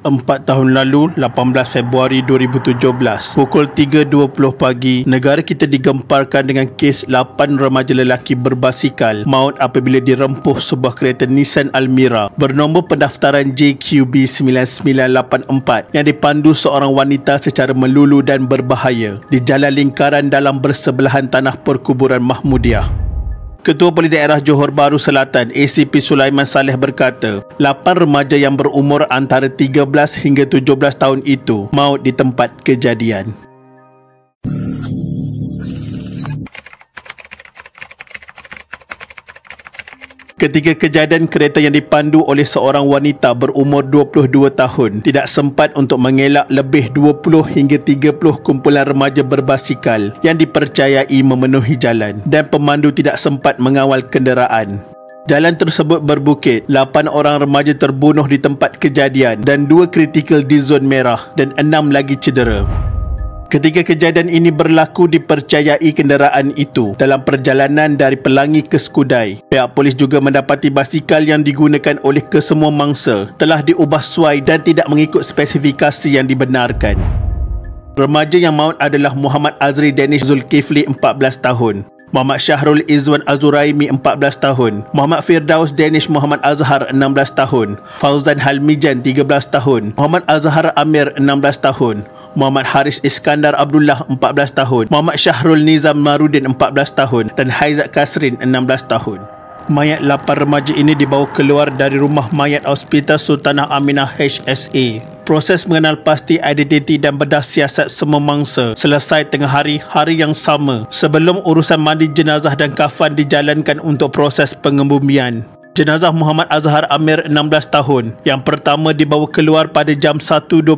4 tahun lalu, 18 Februari 2017, pukul 3.20 pagi, negara kita digemparkan dengan kes 8 remaja lelaki berbasikal maut apabila dirempuh sebuah kereta Nissan Almera bernombor pendaftaran JQB 9984 yang dipandu seorang wanita secara melulu dan berbahaya di jalan lingkaran dalam bersebelahan tanah perkuburan Mahmudiah. Ketua Polis Daerah Johor Bahru Selatan ACP Sulaiman Saleh berkata, 8 remaja yang berumur antara 13 hingga 17 tahun itu maut di tempat kejadian. Ketika kejadian, kereta yang dipandu oleh seorang wanita berumur 22 tahun tidak sempat untuk mengelak lebih 20 hingga 30 kumpulan remaja berbasikal yang dipercayai memenuhi jalan dan pemandu tidak sempat mengawal kenderaan. Jalan tersebut berbukit, 8 orang remaja terbunuh di tempat kejadian dan 2 kritikal di zon merah dan 6 lagi cedera. Ketika kejadian ini berlaku, dipercayai kenderaan itu dalam perjalanan dari Pelangi ke Skudai. Pihak polis juga mendapati basikal yang digunakan oleh kesemua mangsa telah diubah suai dan tidak mengikut spesifikasi yang dibenarkan. Remaja yang maut adalah Muhammad Azri Danish Zulkifli 14 tahun, Muhammad Syahrul Izwan Azuraimi 14 tahun, Muhammad Firdaus Danish Muhammad Azhar 16 tahun, Fauzan Halmijan 13 tahun, Muhammad Azhar Amir 16 tahun, Muhammad Haris Iskandar Abdullah 14 tahun, Muhammad Syahrul Nizam Marudin 14 tahun dan Haizat Kasrin 16 tahun. Mayat 8 remaja ini dibawa keluar dari rumah mayat Hospital Sultanah Aminah HSA. Proses mengenal pasti identiti dan bedah siasat semua mangsa selesai tengah hari yang sama sebelum urusan mandi jenazah dan kafan dijalankan untuk proses pengebumian. Jenazah Muhammad Azhar Amir 16 tahun yang pertama dibawa keluar pada jam 1.27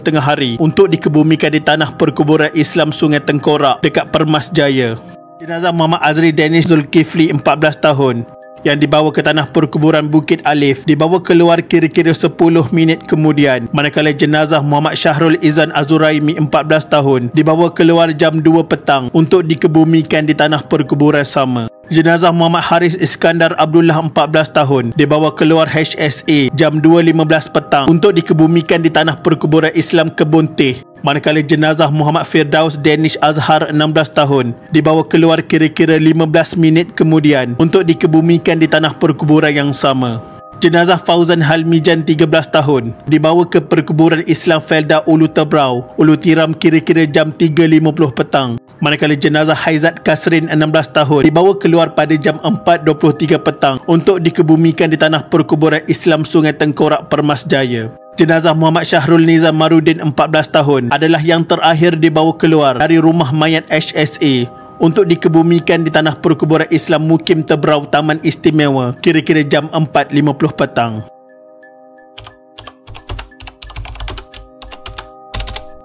tengah hari untuk dikebumikan di tanah perkuburan Islam Sungai Tengkorak dekat Permas Jaya. Jenazah Muhammad Azri Danish Zulkifli 14 tahun yang dibawa ke tanah perkuburan Bukit Alif dibawa keluar kira-kira 10 minit kemudian, manakala jenazah Muhammad Syahrul Izan Azuraimi 14 tahun dibawa keluar jam 2 petang untuk dikebumikan di tanah perkuburan sama. Jenazah Muhammad Haris Iskandar Abdullah 14 tahun dibawa keluar HSA jam 2.15 petang untuk dikebumikan di tanah perkuburan Islam Kebun Teh. Manakala jenazah Muhammad Firdaus Danish Azhar 16 tahun dibawa keluar kira-kira 15 minit kemudian untuk dikebumikan di tanah perkuburan yang sama. Jenazah Fauzan Halmijan 13 tahun dibawa ke perkuburan Islam Felda Ulu Tebrau, Ulu Tiram kira-kira jam 3.50 petang. Manakala jenazah Haizat Kasrin 16 tahun dibawa keluar pada jam 4.23 petang untuk dikebumikan di tanah perkuburan Islam Sungai Tengkorak Permas Jaya. Jenazah Muhammad Syahrul Nizam Marudin 14 tahun adalah yang terakhir dibawa keluar dari rumah mayat HSA untuk dikebumikan di tanah perkuburan Islam Mukim Tebrau Taman Istimewa kira-kira jam 4.50 petang.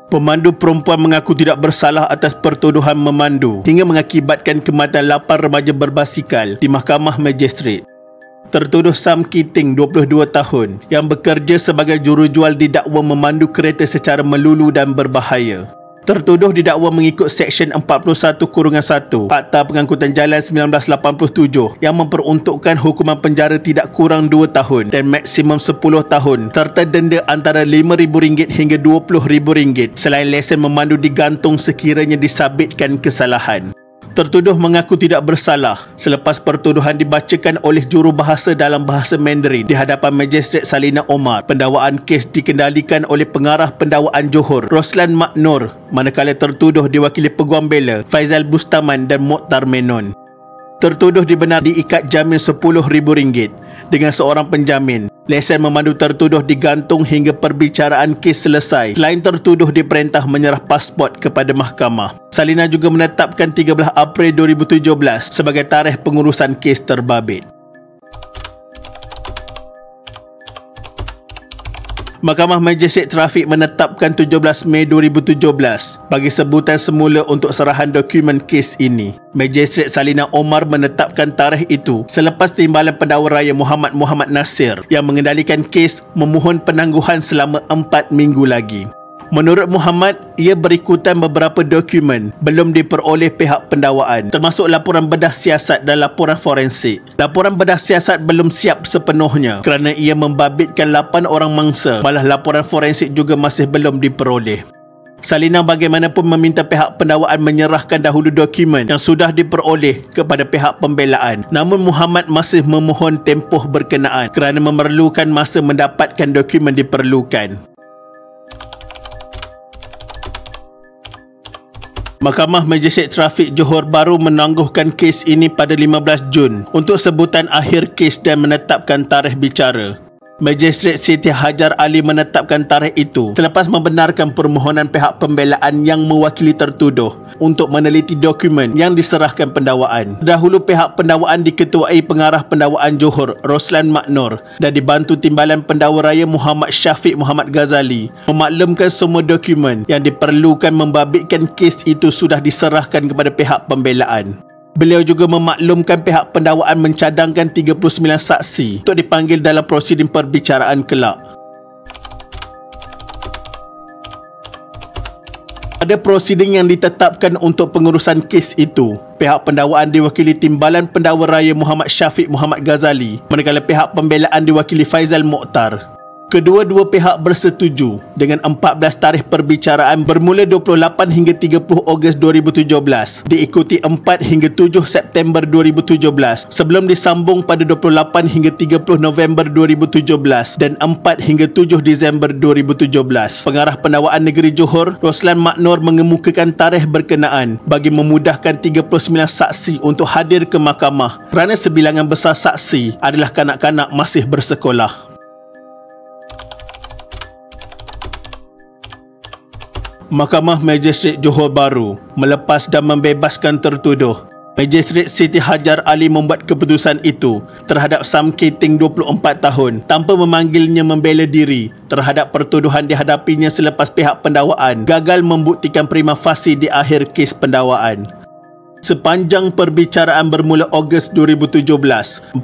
Pemandu perempuan mengaku tidak bersalah atas pertuduhan memandu hingga mengakibatkan kematian 8 remaja berbasikal di Mahkamah Magistrate. Tertuduh Sam Kiting 22 tahun yang bekerja sebagai jurujual didakwa memandu kereta secara melulu dan berbahaya. Tertuduh didakwa mengikut Seksyen 41-1 Akta Pengangkutan Jalan 1987 yang memperuntukkan hukuman penjara tidak kurang 2 tahun dan maksimum 10 tahun serta denda antara RM5,000 hingga RM20,000 selain lesen memandu digantung sekiranya disabitkan kesalahan. Tertuduh mengaku tidak bersalah selepas pertuduhan dibacakan oleh jurubahasa dalam bahasa Mandarin di hadapan Magistrate Salina Omar. Pendakwaan kes dikendalikan oleh Pengarah Pendakwaan Johor Roslan Maknur, manakala tertuduh diwakili Peguam Bela Faizal Bustaman dan Mokhtar Menon. Tertuduh dibenar diikat jamin RM10,000 dengan seorang penjamin. Lesen memandu tertuduh digantung hingga perbicaraan kes selesai. Selain tertuduh diperintah menyerah pasport kepada mahkamah. Salina juga menetapkan 13 April 2017 sebagai tarikh pengurusan kes terbabit. Mahkamah Magistrate Trafik menetapkan 17 Mei 2017 bagi sebutan semula untuk serahan dokumen kes ini. Magistrate Salina Omar menetapkan tarikh itu selepas Timbalan Pendakwa Raya Muhammad Nasir yang mengendalikan kes memohon penangguhan selama 4 minggu lagi. Menurut Muhammad, ia berikutan beberapa dokumen belum diperoleh pihak pendakwaan, termasuk laporan bedah siasat dan laporan forensik. Laporan bedah siasat belum siap sepenuhnya kerana ia membabitkan 8 orang mangsa, malah laporan forensik juga masih belum diperoleh. Salinah bagaimanapun meminta pihak pendakwaan menyerahkan dahulu dokumen yang sudah diperoleh kepada pihak pembelaan. Namun Muhammad masih memohon tempoh berkenaan kerana memerlukan masa mendapatkan dokumen diperlukan. Mahkamah Majistret Trafik Johor Bahru menangguhkan kes ini pada 15 Jun untuk sebutan akhir kes dan menetapkan tarikh bicara. Majistret Siti Hajar Ali menetapkan tarikh itu selepas membenarkan permohonan pihak pembelaan yang mewakili tertuduh untuk meneliti dokumen yang diserahkan pendakwaan. Dahulu pihak pendakwaan diketuai Pengarah Pendakwaan Johor Roslan Maknor dan dibantu Timbalan Pendakwa Raya Muhammad Syafiq Muhammad Ghazali memaklumkan semua dokumen yang diperlukan membabitkan kes itu sudah diserahkan kepada pihak pembelaan. Beliau juga memaklumkan pihak pendakwaan mencadangkan 39 saksi untuk dipanggil dalam prosiding perbicaraan kelak. Pada prosiding yang ditetapkan untuk pengurusan kes itu, pihak pendakwaan diwakili Timbalan Pendakwa Raya Muhammad Syafiq Muhammad Ghazali, manakala pihak pembelaan diwakili Faizal Mokhtar. Kedua-dua pihak bersetuju dengan 14 tarikh perbicaraan bermula 28 hingga 30 Ogos 2017, diikuti 4 hingga 7 September 2017, sebelum disambung pada 28 hingga 30 November 2017 dan 4 hingga 7 Disember 2017. Pengarah Pendakwaan Negeri Johor, Roslan Maknor, mengemukakan tarikh berkenaan bagi memudahkan 39 saksi untuk hadir ke mahkamah kerana sebilangan besar saksi adalah kanak-kanak masih bersekolah. Mahkamah Majistret Johor Bahru melepas dan membebaskan tertuduh. Majistret Siti Hajar Ali membuat keputusan itu terhadap Sam Keating 24 tahun tanpa memanggilnya membela diri terhadap pertuduhan dihadapinya selepas pihak pendakwaan gagal membuktikan prima facie di akhir kes pendakwaan. Sepanjang perbicaraan bermula Ogos 2017, 46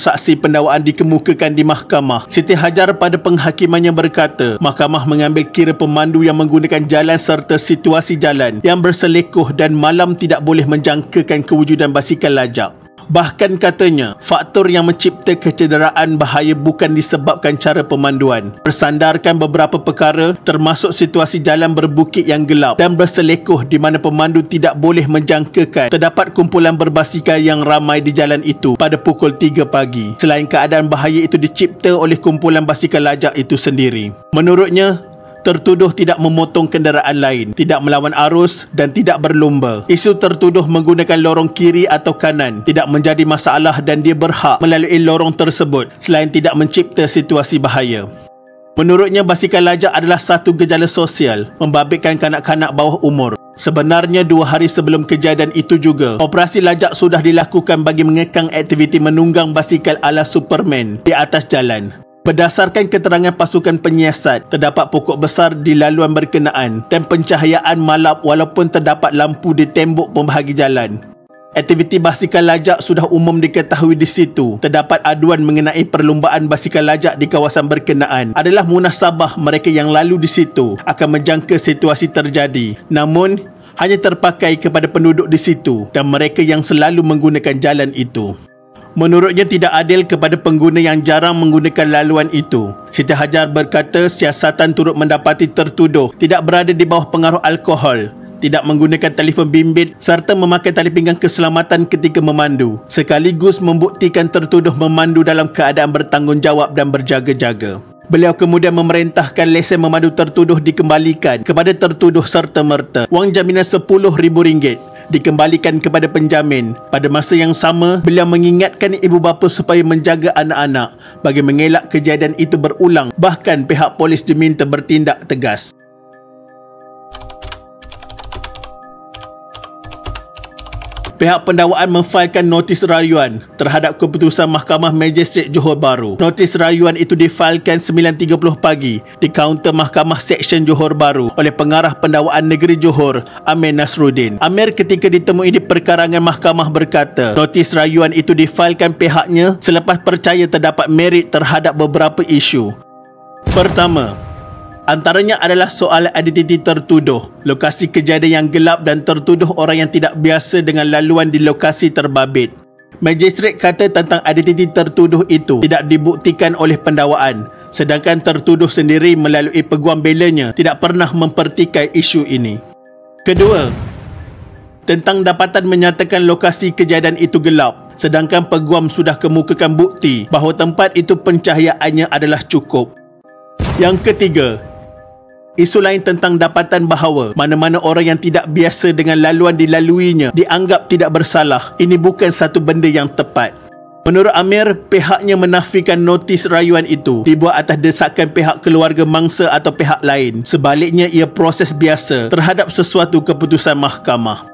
saksi pendakwaan dikemukakan di mahkamah. Siti Hajar pada penghakimannya berkata, mahkamah mengambil kira pemandu yang menggunakan jalan serta situasi jalan yang berselekoh dan malam tidak boleh menjangkakan kewujudan basikal lajak. Bahkan katanya, faktor yang mencipta kecederaan bahaya bukan disebabkan cara pemanduan. Bersandarkan beberapa perkara termasuk situasi jalan berbukit yang gelap dan berselekoh di mana pemandu tidak boleh menjangkakan terdapat kumpulan berbasikal yang ramai di jalan itu pada pukul 3 pagi. Selain keadaan bahaya itu dicipta oleh kumpulan basikal lajak itu sendiri. Menurutnya, tertuduh tidak memotong kenderaan lain, tidak melawan arus dan tidak berlumba. Isu tertuduh menggunakan lorong kiri atau kanan tidak menjadi masalah dan dia berhak melalui lorong tersebut selain tidak mencipta situasi bahaya. Menurutnya, basikal lajak adalah satu gejala sosial membabitkan kanak-kanak bawah umur. Sebenarnya 2 hari sebelum kejadian itu juga, operasi lajak sudah dilakukan bagi mengekang aktiviti menunggang basikal ala Superman di atas jalan. Berdasarkan keterangan pasukan penyiasat, terdapat pokok besar di laluan berkenaan dan pencahayaan malap walaupun terdapat lampu di tembok pembahagi jalan. Aktiviti basikal lajak sudah umum diketahui di situ. Terdapat aduan mengenai perlumbaan basikal lajak di kawasan berkenaan adalah munasabah mereka yang lalu di situ akan menjangka situasi terjadi. Namun, hanya terpakai kepada penduduk di situ dan mereka yang selalu menggunakan jalan itu. Menurutnya tidak adil kepada pengguna yang jarang menggunakan laluan itu. Siti Hajar berkata siasatan turut mendapati tertuduh tidak berada di bawah pengaruh alkohol, tidak menggunakan telefon bimbit serta memakai tali pinggang keselamatan ketika memandu, sekaligus membuktikan tertuduh memandu dalam keadaan bertanggungjawab dan berjaga-jaga. Beliau kemudian memerintahkan lesen memandu tertuduh dikembalikan kepada tertuduh serta-merta. Wang jaminan RM10,000 dikembalikan kepada penjamin. Pada masa yang sama, beliau mengingatkan ibu bapa supaya menjaga anak-anak bagi mengelak kejadian itu berulang. Bahkan pihak polis diminta bertindak tegas. Pihak pendakwaan memfailkan notis rayuan terhadap keputusan Mahkamah Majistret Johor Bahru. Notis rayuan itu difailkan 9.30 pagi di kaunter Mahkamah Seksyen Johor Bahru oleh Pengarah Pendakwaan Negeri Johor, Amir Nasruddin. Amir ketika ditemui di perkarangan mahkamah berkata, notis rayuan itu difailkan pihaknya selepas percaya terdapat merit terhadap beberapa isu. Pertama, Antaranya adalah soal identiti tertuduh, lokasi kejadian yang gelap dan tertuduh orang yang tidak biasa dengan laluan di lokasi terbabit. Magistrate kata tentang identiti tertuduh itu tidak dibuktikan oleh pendakwaan, sedangkan tertuduh sendiri melalui peguam belanya tidak pernah mempertikai isu ini. Kedua, tentang dapatan menyatakan lokasi kejadian itu gelap, sedangkan peguam sudah kemukakan bukti bahawa tempat itu pencahayaannya adalah cukup. Yang ketiga, isu lain tentang dapatan bahawa mana-mana orang yang tidak biasa dengan laluan dilaluinya dianggap tidak bersalah. Ini bukan satu benda yang tepat. Menurut Amir, pihaknya menafikan notis rayuan itu dibuat atas desakan pihak keluarga mangsa atau pihak lain. Sebaliknya, ia proses biasa terhadap sesuatu keputusan mahkamah.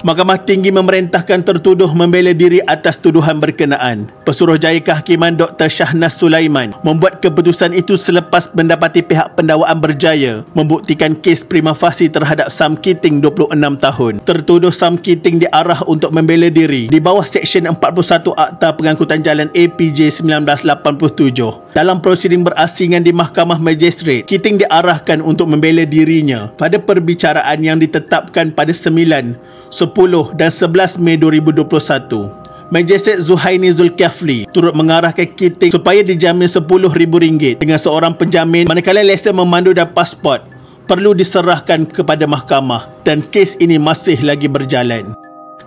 Mahkamah Tinggi memerintahkan tertuduh membela diri atas tuduhan berkenaan. Pesuruhjaya Kehakiman Dr. Shahnaz Sulaiman membuat keputusan itu selepas mendapati pihak pendakwaan berjaya membuktikan kes prima facie terhadap Sam Keating 26 tahun. Tertuduh Sam Keating diarah untuk membela diri di bawah Seksyen 41 Akta Pengangkutan Jalan APJ 1987. Dalam prosiding berasingan di Mahkamah Magistrate, Keating diarahkan untuk membela dirinya pada perbicaraan yang ditetapkan pada 9, 10 dan 11 Mei 2021. Magistrate Zuhaini Zulkifli turut mengarahkan Keating supaya dijamin RM10,000 dengan seorang penjamin manakala lesen memandu dan pasport perlu diserahkan kepada mahkamah, dan kes ini masih lagi berjalan.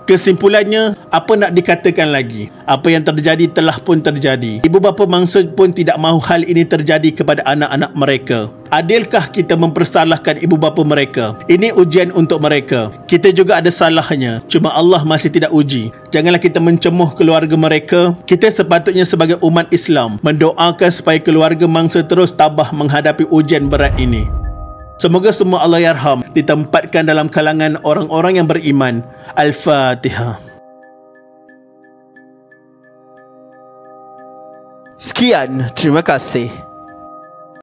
Kesimpulannya, apa nak dikatakan lagi? Apa yang terjadi telah pun terjadi. Ibu bapa mangsa pun tidak mahu hal ini terjadi kepada anak-anak mereka. Adilkah kita mempersalahkan ibu bapa mereka? Ini ujian untuk mereka. Kita juga ada salahnya, cuma Allah masih tidak uji. Janganlah kita mencemuh keluarga mereka. Kita sepatutnya sebagai umat Islam mendoakan supaya keluarga mangsa terus tabah menghadapi ujian berat ini. Semoga semua Allahyarham ditempatkan dalam kalangan orang-orang yang beriman. Al-Fatihah. Sekian, terima kasih.